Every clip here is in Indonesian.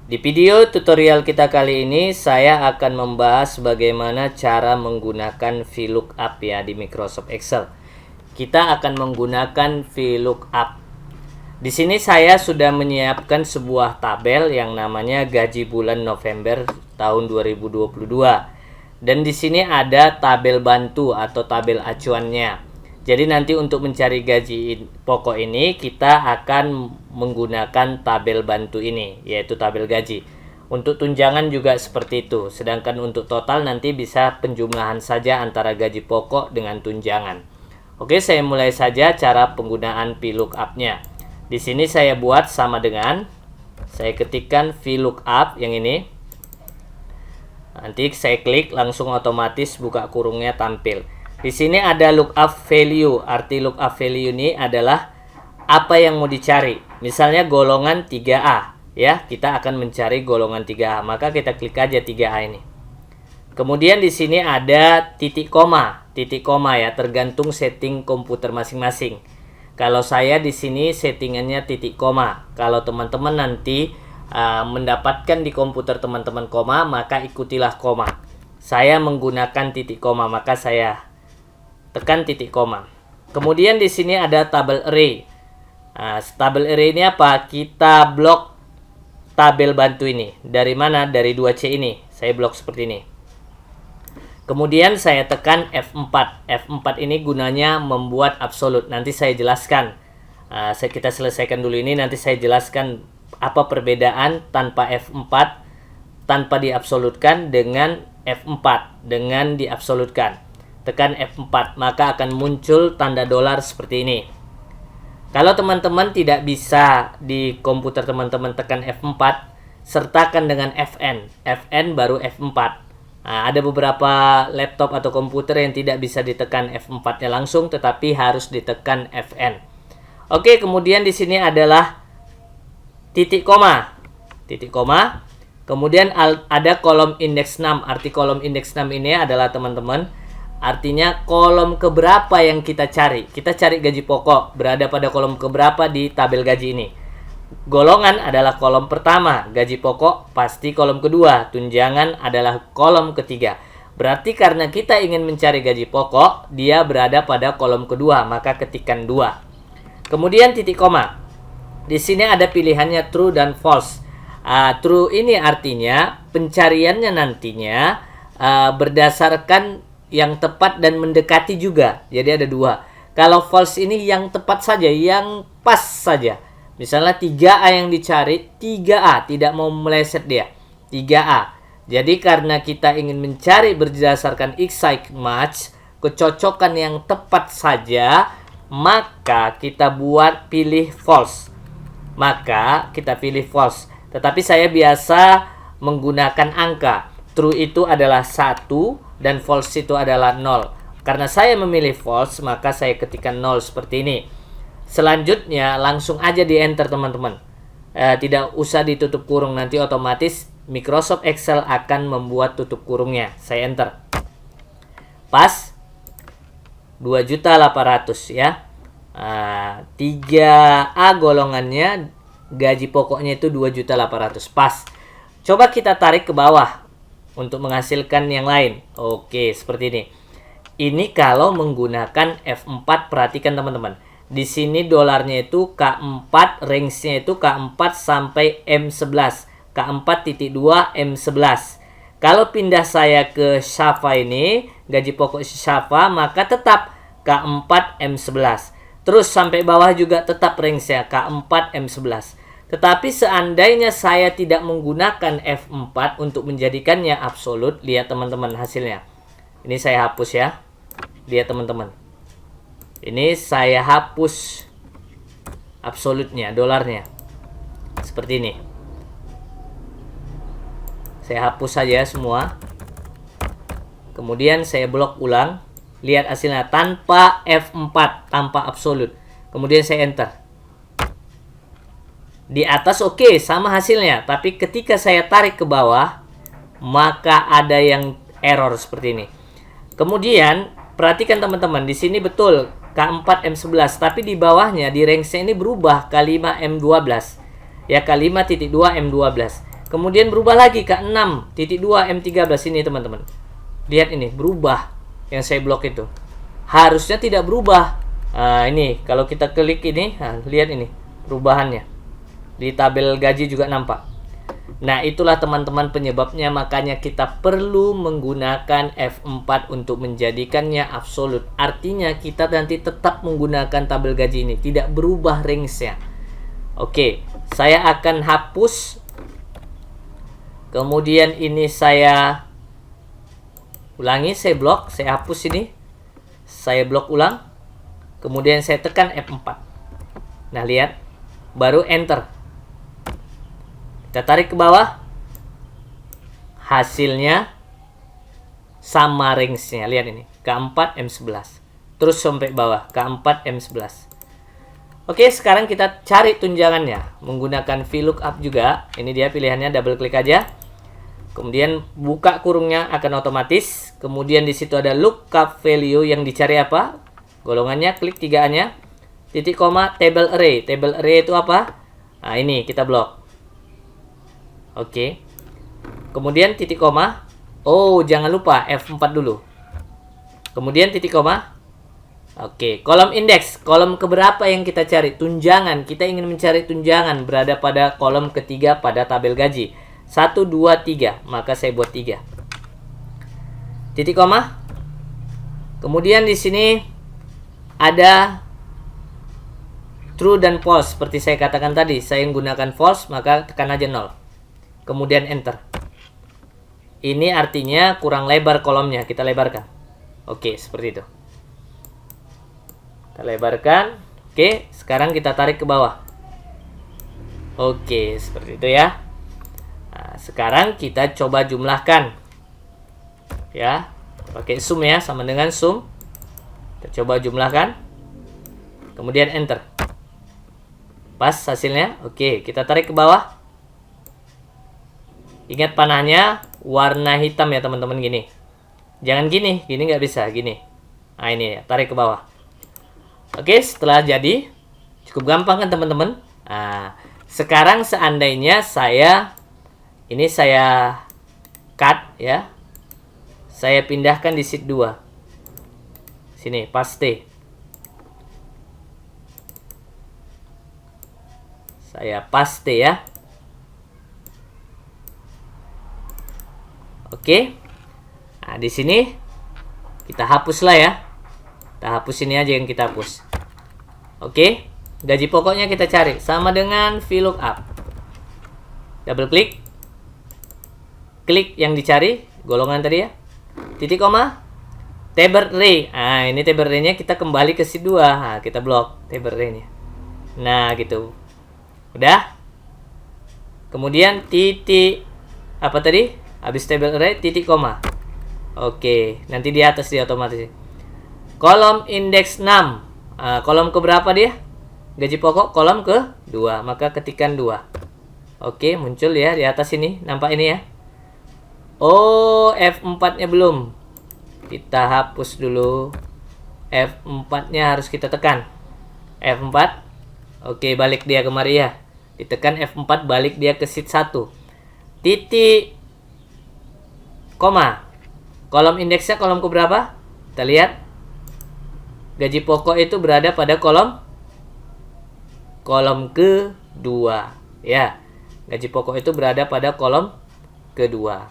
Di video tutorial kita kali ini saya akan membahas bagaimana cara menggunakan VLOOKUP ya di Microsoft Excel. Kita akan menggunakan VLOOKUP. Di sini saya sudah menyiapkan sebuah tabel yang namanya gaji bulan November tahun 2022. Dan di sini ada tabel bantu atau tabel acuannya. Jadi nanti untuk mencari gaji pokok ini kita akan menggunakan tabel bantu ini, yaitu tabel gaji. Untuk tunjangan juga seperti itu. Sedangkan untuk total nanti bisa penjumlahan saja antara gaji pokok dengan tunjangan. Oke, saya mulai saja cara penggunaan VLOOKUP-nya. Di sini saya buat sama dengan saya ketikkan VLOOKUP yang ini. Nanti saya klik langsung otomatis buka kurungnya tampil. Di sini ada lookup value. Arti lookup value ini adalah apa yang mau dicari. Misalnya golongan 3A, ya. Kita akan mencari golongan 3A. Maka kita klik aja 3A ini. Kemudian di sini ada titik koma. Titik koma ya, tergantung setting komputer masing-masing. Kalau saya di sini settingannya titik koma. Kalau teman-teman nanti mendapatkan di komputer teman-teman koma, maka ikutilah koma. Saya menggunakan titik koma, maka saya tekan titik koma. Kemudian di sini ada tabel array. Tabel array ini apa? Kita blok tabel bantu ini. Dari mana? Dari 2C ini. Saya blok seperti ini. Kemudian saya tekan F4. F4 ini gunanya membuat absolut. Nanti saya jelaskan. Kita selesaikan dulu ini. Nanti saya jelaskan apa perbedaan tanpa F4, tanpa diabsolutkan, dengan F4 dengan diabsolutkan. Tekan F4, maka akan muncul tanda dolar seperti ini. Kalau teman-teman tidak bisa di komputer teman-teman tekan F4, sertakan dengan Fn. Fn baru F4. Ada beberapa laptop atau komputer yang tidak bisa ditekan F4-nya langsung, tetapi harus ditekan Fn. Oke, kemudian di sini adalah titik koma. Titik koma. Kemudian ada kolom indeks 6. Arti kolom indeks 6 ini adalah teman-teman, artinya kolom keberapa yang kita cari. Kita cari gaji pokok, berada pada kolom keberapa di tabel gaji ini. Golongan adalah kolom pertama, gaji pokok pasti kolom kedua, tunjangan adalah kolom ketiga. Berarti karena kita ingin mencari gaji pokok, dia berada pada kolom kedua, maka ketikkan 2. Kemudian titik koma. Di sini ada pilihannya true dan false. True ini artinya pencariannya nantinya berdasarkan yang tepat dan mendekati juga. Jadi ada 2. Kalau false ini yang tepat saja, yang pas saja. Misalnya 3A yang dicari, 3A, tidak mau meleset dia. 3A. Jadi karena kita ingin mencari berdasarkan exact match, kecocokan yang tepat saja, maka kita buat pilih false. Maka kita pilih false. Tetapi saya biasa menggunakan angka. True itu adalah 1 dan false itu adalah 0. Karena saya memilih false, maka saya ketikkan 0 seperti ini. Selanjutnya langsung aja di enter teman-teman. Tidak usah ditutup kurung, nanti otomatis Microsoft Excel akan membuat tutup kurungnya. Saya enter. Pas 2.800.000 ya. 3A golongannya, gaji pokoknya itu 2.800.000. Pas. Coba kita tarik ke bawah untuk menghasilkan yang lain. Oke, seperti ini. Ini kalau menggunakan F4, perhatikan teman-teman. Di sini dolarnya itu K4, range-nya itu K4 sampai M11. K4.2 M11. Kalau pindah saya ke Shafa ini, gaji pokok Shafa, maka tetap K4 M11. Terus sampai bawah juga tetap range-nya K4 M11. Tetapi seandainya saya tidak menggunakan F4 untuk menjadikannya absolut, lihat teman-teman hasilnya. Ini saya hapus ya. Lihat teman-teman. Ini saya hapus absolutnya, dolarnya. Seperti ini. Saya hapus saja semua. Kemudian saya blok ulang. Lihat hasilnya tanpa F4, tanpa absolut. Kemudian saya enter. Di atas oke, sama hasilnya. Tapi ketika saya tarik ke bawah, maka ada yang error seperti ini. Kemudian perhatikan teman-teman, di sini betul K4 M11, tapi di bawahnya di range ini berubah K5 M12. Ya, K5.2 M12. Kemudian berubah lagi ke 6.2 M13 ini teman-teman. Lihat ini, berubah yang saya blok itu. Harusnya tidak berubah. Nah, ini kalau kita klik ini, nah, lihat ini perubahannya. Di tabel gaji juga nampak. Nah, itulah teman-teman penyebabnya, makanya kita perlu menggunakan F4 untuk menjadikannya absolut. Artinya kita nanti tetap menggunakan tabel gaji ini, tidak berubah range-nya. Oke, saya akan hapus. Kemudian ini saya ulangi, saya blok, saya hapus ini. Saya blok ulang. Kemudian saya tekan F4. Nah, lihat. Baru enter. Kita tarik ke bawah. Hasilnya sama range-nya. Lihat ini. K4 M11. Terus sampai bawah. K4 M11. Oke, sekarang kita cari tunjangannya. Menggunakan VLOOKUP juga. Ini dia pilihannya. Double klik aja. Kemudian buka kurungnya akan otomatis. Kemudian di situ ada lookup value yang dicari apa? Golongannya. Klik 3A-nya. Titik koma table array. Table array itu apa? Nah, ini kita blok. Oke. Kemudian titik koma. Oh, jangan lupa F4 dulu. Kemudian titik koma. Oke, kolom indeks. Kolom keberapa yang kita cari? Tunjangan. Kita ingin mencari tunjangan berada pada kolom ketiga pada tabel gaji. 1, 2, 3. Maka saya buat 3. Titik koma. Kemudian di sini ada true dan false. Seperti saya katakan tadi, saya menggunakan false, maka tekan aja 0. Kemudian enter. Ini artinya kurang lebar kolomnya, kita lebarkan. Oke, seperti itu. Kita lebarkan. Oke, sekarang kita tarik ke bawah. Oke, seperti itu ya. Nah, sekarang kita coba jumlahkan. Ya, pakai sum ya, sama dengan sum. Kita coba jumlahkan. Kemudian enter. Pas hasilnya. Oke, kita tarik ke bawah. Ingat panahnya warna hitam ya teman-teman, gini. Jangan gini nggak bisa, gini. Nah, ini ya, tarik ke bawah. Oke, setelah jadi, cukup gampang kan teman-teman? Nah, sekarang seandainya ini saya cut ya. Saya pindahkan di sheet 2. Sini, paste. Saya paste ya. Oke. Nah, di sini kita hapuslah ya. Kita hapus ini aja yang kita hapus. Oke. Gaji pokoknya kita cari sama dengan VLOOKUP. Double klik. Klik yang dicari, golongan tadi ya. Titik koma. Table array. Nah, ini table array-nya kita kembali ke sheet 2. Nah, kita blok table array-nya. Nah, gitu. Udah. Kemudian titik apa tadi? Habis table array titik koma. Oke, nanti di atas dia otomatis. Kolom indeks 6. Kolom ke berapa dia? Gaji pokok kolom ke 2, maka ketikkan 2. Oke, muncul ya di atas ini. Nampak ini ya. Oh, F4-nya belum. Kita hapus dulu. F4-nya harus kita tekan. F4. Oke, balik dia kemari ya. Ditekan F4, balik dia ke sheet 1. Titik koma. Kolom indeksnya kolom ke berapa? Kita lihat. Gaji pokok itu berada pada kolom kedua. Ya. Gaji pokok itu berada pada kolom kedua.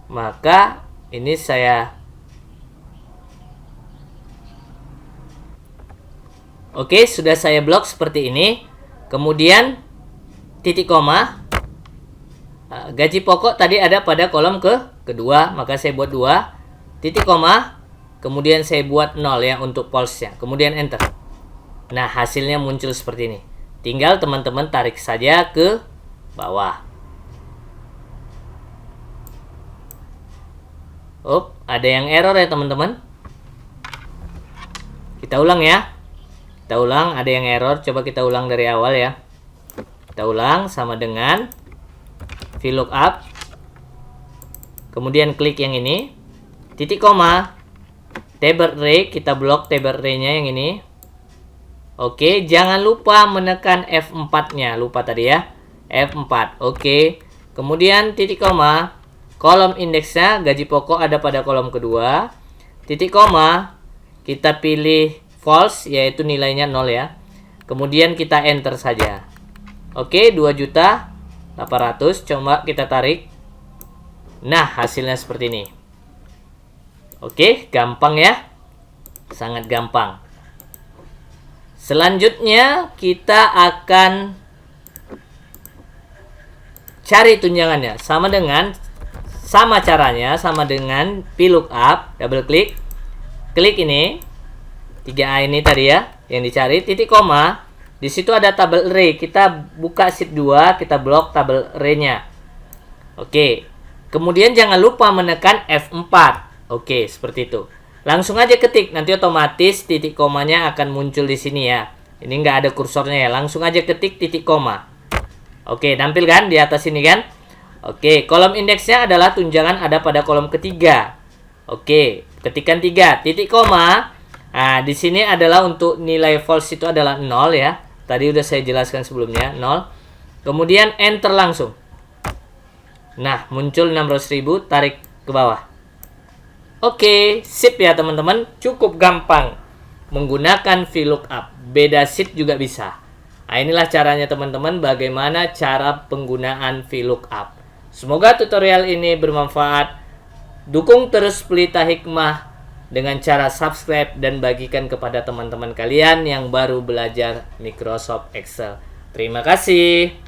Maka ini saya Oke, sudah saya blok seperti ini. Kemudian titik koma. Gaji pokok tadi ada pada kolom kedua, maka saya buat 2. Titik koma. Kemudian saya buat 0 ya untuk false-nya. Kemudian enter. Nah, hasilnya muncul seperti ini. Tinggal teman-teman tarik saja ke bawah. Ada yang error ya teman-teman. Kita ulang ya. Kita ulang, ada yang error. Coba kita ulang dari awal ya. Kita ulang sama dengan VLOOKUP. Kemudian klik yang ini. Titik koma. Table array, kita blok table array-nya yang ini. Oke, jangan lupa menekan F4-nya. Lupa tadi ya. F4. Oke. Kemudian titik koma, kolom indeksnya gaji pokok ada pada kolom kedua. Titik koma, kita pilih false, yaitu nilainya 0 ya. Kemudian kita enter saja. Oke, 2.800.000. Coba kita tarik. Nah, hasilnya seperti ini. Oke, gampang ya. Sangat gampang. Selanjutnya kita akan cari tunjangannya. Sama caranya, sama dengan VLOOKUP. Double klik. Klik ini. 3A ini tadi ya, yang dicari. Titik koma. Di situ ada tabel array. Kita buka sheet 2, kita blok tabel array-nya. Oke. Kemudian jangan lupa menekan F4. Oke, seperti itu. Langsung aja ketik, nanti otomatis titik komanya akan muncul di sini ya. Ini nggak ada kursornya ya, langsung aja ketik titik koma. Oke, tampil kan di atas ini kan? Oke, kolom indeksnya adalah tunjangan ada pada kolom ketiga. Oke, ketikkan 3 titik koma. Nah, di sini adalah untuk nilai false itu adalah 0 ya. Tadi udah saya jelaskan sebelumnya, 0. Kemudian enter langsung. Nah, muncul 600.000, tarik ke bawah. Oke, sip ya teman-teman. Cukup gampang menggunakan VLOOKUP. Beda sheet juga bisa. Nah, inilah caranya teman-teman, bagaimana cara penggunaan VLOOKUP. Semoga tutorial ini bermanfaat. Dukung terus Pelita Hikmah dengan cara subscribe dan bagikan kepada teman-teman kalian yang baru belajar Microsoft Excel. Terima kasih.